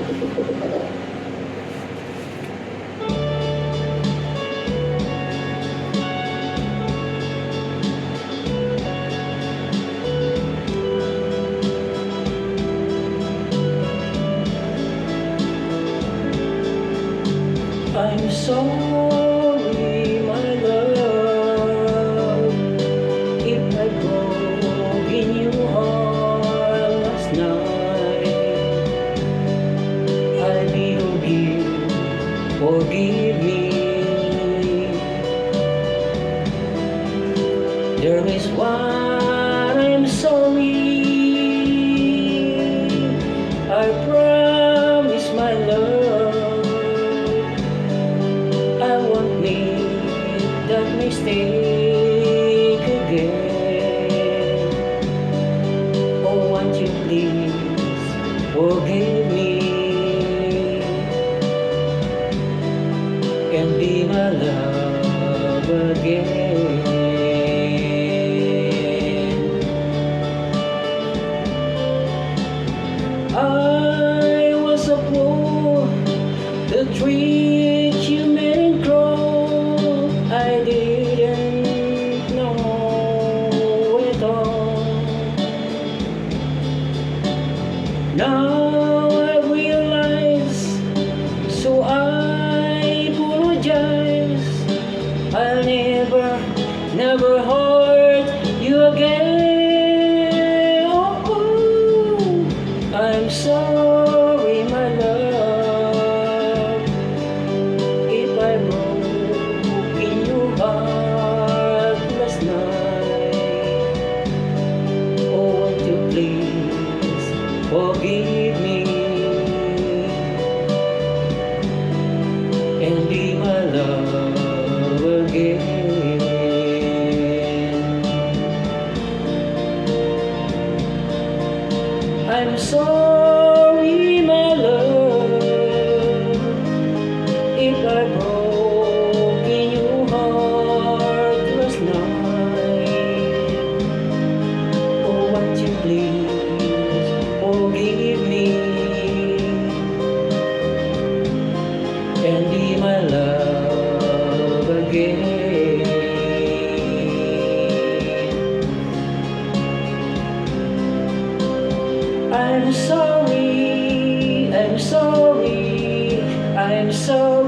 I'm sorry, my love, if I broke in your heart last night. I beg you, forgive me. There is one I'm sorry. I promise, my love, I won't make that mistake again. Oh, won't you please forgive me and be my love again. I was a fool to treat you mean and cruel. I didn't know it all. Now I realize, so I apologize. I'll never hurt you again. Oh, I'm sorry, my love, if I broke in your heart last night. Oh, won't you please forgive me and be my love again. I'm sorry, my love, if I broke in your heart last night. Oh, won't you please forgive me and be my love again. I'm sorry, I'm sorry, I'm sorry.